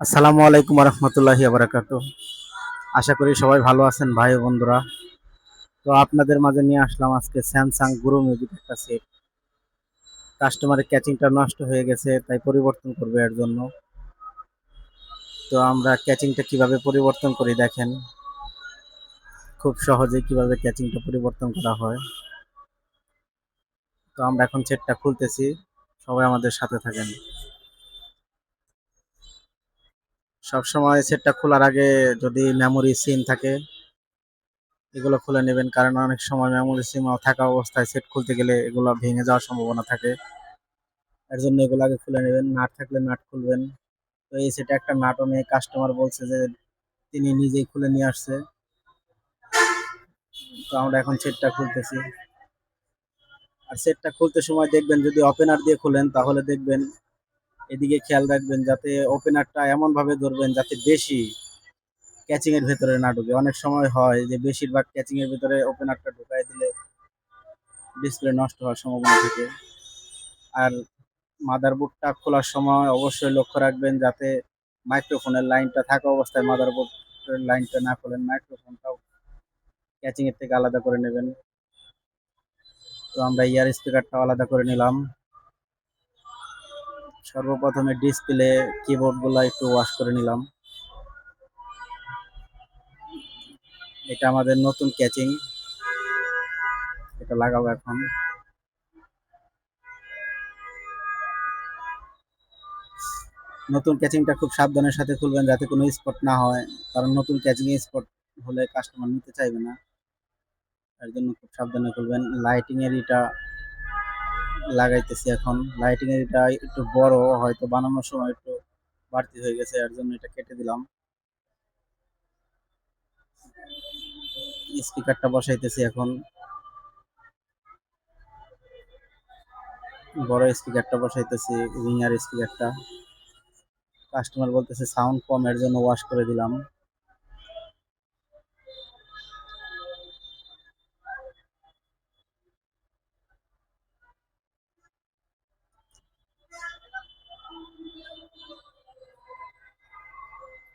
আসসালামু আলাইকুম রহমতুল্লাহি বারাকাতু। আশা করি সবাই ভালো আছেন ভাই ও বন্ধুরা। তো আপনাদের মাঝে নিয়ে আসলাম আজকে স্যামসাং গুরু মিউজিক একটা সেট। কাস্টমারের ক্যাচিংটা নষ্ট হয়ে গেছে, তাই পরিবর্তন করবে এর জন্য। তো আমরা ক্যাচিংটা কিভাবে পরিবর্তন করি দেখেন, খুব সহজেই কিভাবে ক্যাচিংটা পরিবর্তন করা হয়। তো আমরা এখন সেটটা খুলতেছি, সবাই আমাদের সাথে থাকেন। সবসময় সেটটা খোলার আগে যদি মেমোরি সিম থাকে এগুলো খুলে নেবেন, কারণ অনেক সময় মেমোরি সিম থাকা অবস্থায় সেট খুলতে গেলে এগুলো ভেঙে যাওয়ার সম্ভাবনা থাকে। এর জন্য এগুলো আগে খুলে নেবেন, নাট থাকলে নাট খুলবেন। তো এই সেটে একটা নাটও নেই, কাস্টমার বলছে যে তিনি নিজেই খুলে নিয়ে আসছে। তো আমরা এখন সেটটা খুলতেছি। আর সেটটা খুলতে সময় দেখবেন যদি ওপেনার দিয়ে খুলেন তাহলে দেখবেন, এদিকে খেয়াল রাখবেন যাতে ওপেনারটা এমন ভাবে ধরবেন যাতে বেশি ক্যাচিং এর ভেতরে না ঢুকে। অনেক সময় হয় যে বেশিরভাগ ক্যাচিং এর ভেতরে ওপেনারটা ঢুকাই দিলে ডিসপ্লে নষ্ট হওয়ার সম্ভাবনা থাকে। আর মাদারবোর্ডটা খোলার সময় অবশ্যই লক্ষ্য রাখবেন যাতে মাইক্রোফোনের লাইনটা থাকা অবস্থায় মাদারবোর্ডের লাইনটা না খোলেন, মাইক্রোফোনটাও ক্যাচিং এর থেকে আলাদা করে নেবেন। তো আমরা ইয়ার স্পিকারটাও আলাদা করে নিলাম। সর্বপ্রথমে ডিসপ্লে কিবোর্ড গুলা একটু ওয়াশ করে নিলাম। এটা আমাদের নতুন ক্যাচিং, এটা লাগাবো এখন। নতুন ক্যাচিংটা খুব সাবধানের সাথে খুলবেন যাতে কোনো স্পট না হয়, কারণ নতুন ক্যাচিং এ স্পট হলে কাস্টমার নিতে চাইবে না। তার জন্য খুব সাবধানে খুলবেন। লাইটিং এর এটা লাগাইতেছি এখন। লাইটিং এর এটা একটু বড়, হয়তো বানানোর সময় একটু বাড়তি হয়ে গেছে, এর জন্য এটা কেটে দিলাম। স্পিকারটা বসাইতেছি এখন। বড় স্পিকারটা বসাইতেছি, রিংয়ার স্পিকারটা। কাস্টমার বলতেছে সাউন্ড কম, এর জন্য ওয়াশ করে দিলাম।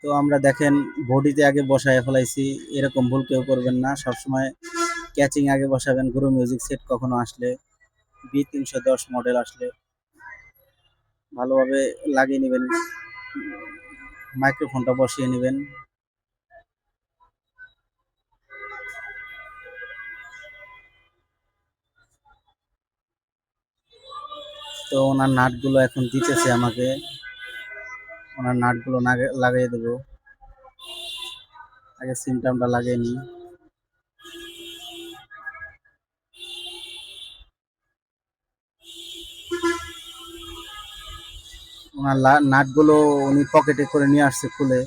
তো আমরা দেখেন বডিতে আগে বসায় ফেলাইছি, এরকম ভুল কেউ করবেন না। সবসময় ক্যাচিং আগে বসাবেন গুরু মিউজিক সেট কখনো আসলে, B310 মডেল আসলে ভালোভাবে লাগিয়ে নেবেন, মাইক্রোফোনটা বসিয়ে নেবেন। তো ওনার নাটগুলো এখন দিতেছে আমাকে, ওনার নাটগুলো লাগিয়ে দেবো। আগে সিমটা আমরা লাগিয়ে নিই। ওনার নাটগুলো উনি পকেটে করে নিয়ে আসছে খুলে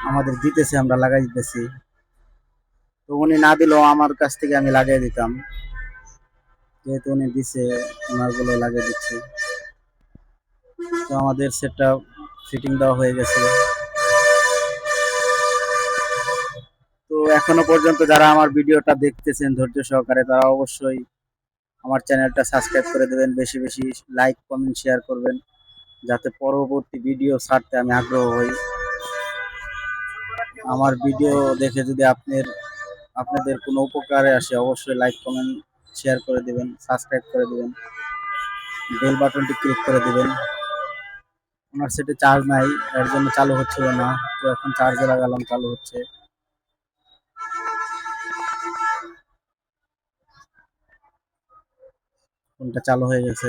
আমাদের দিতেছে, আমরা লাগাই দিতেছি। তো উনি না দিলেও আমার কাছ থেকে আমি লাগিয়ে দিতাম, যেহেতু উনি দিছে ওনারগুলো লাগিয়ে দিচ্ছি। তো আমাদের সেটটা ফিটিং দেওয়া হয়ে গেছে। তো এখনো পর্যন্ত যারা আমার ভিডিওটা দেখতেছেন ধৈর্য সহকারে, তারা অবশ্যই আমার চ্যানেলটা সাবস্ক্রাইব করে দেবেন, বেশি বেশি লাইক কমেন্ট শেয়ার করবেন, যাতে পরবর্তী ভিডিও ছাড়তে আমি আগ্রহ হই। আমার ভিডিও দেখে যদি আপনাদের কোনো উপকারে আসে অবশ্যই লাইক কমেন্ট শেয়ার করে দিবেন, সাবস্ক্রাইব করে দিবেন, বেল বাটনটি ক্লিক করে দিবেন। ওনার সেটে চার্জ নাই, এর জন্য চালু হচ্ছিল না। তো এখন চার্জে লাগালাম, চালু হচ্ছে। ফোনটা চালু হয়ে গেছে।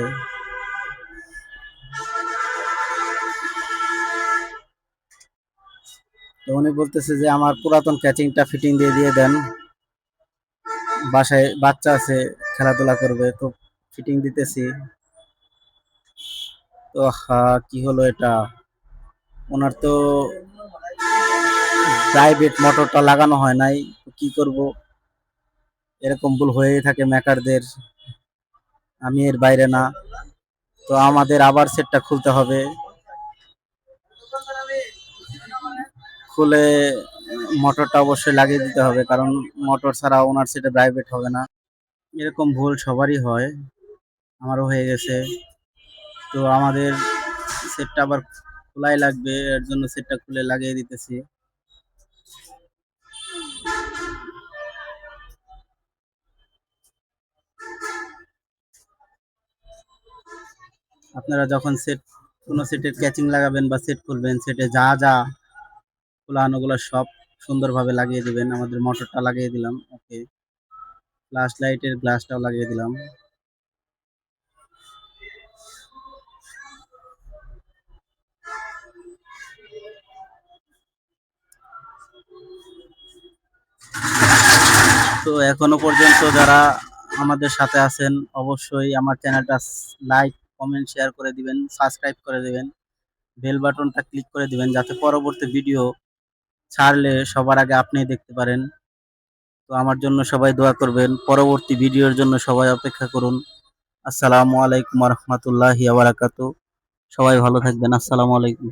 তো উনি বলতেছে যে আমার পুরাতন ক্যাচিংটা ফিটিং দিয়ে দিয়ে দেন, বাসায় বাচ্চা আছে খেলাধুলা করবে। তো ফিটিং দিতেছি। তো কি হলো এটা, ওনার তো প্রাইভেট মোটরটা লাগানো হয় নাই। কি করব, এরকম ভুল হয়েই থাকে মেকারদের, আমি এর বাইরে না। তো আমাদের আবার সেটটা খুলতে হবে, খুলে মোটরটা অবশ্যই লাগিয়ে দিতে হবে, কারণ মোটর ছাড়া ওনার সেটে প্রাইভেট হবে না। এরকম ভুল সবারই হয়, আমারও হয়ে গেছে। তো আমাদের সেটটা আবার খোলাই লাগবে, এর জন্য সেটটা খুলে লাগিয়ে দিতেছি। আপনারা যখন কোনো সেটের ক্যাচিং লাগাবেন বা সেট করবেন, সেটে যা যা খোলানোগুলো সব সুন্দরভাবে লাগিয়ে দিবেন। আমাদের মোটরটা লাগিয়ে দিলাম, ওকে। ফ্ল্যাশ লাইটের গ্লাসটাও লাগিয়ে দিলাম। তো এখনো পর্যন্ত যারা আমাদের সাথে আছেন, অবশ্যই আমার চ্যানেলটা লাইক, কমেন্ট, শেয়ার করে দিবেন, সাবস্ক্রাইব করে দিবেন, বেল বাটনটা ক্লিক করে দিবেন, যাতে পরবর্তী ভিডিও ছাড়লে সবার আগে আপনি দেখতে পারেন। তো আমার জন্য সবাই দোয়া করবেন, পরবর্তী ভিডিওর জন্য সবাই অপেক্ষা করুন। আসসালামু আলাইকুম ওয়া রাহমাতুল্লাহি ওয়া বারাকাতুহু। সবাই ভালো থাকবেন। আসসালামু আলাইকুম।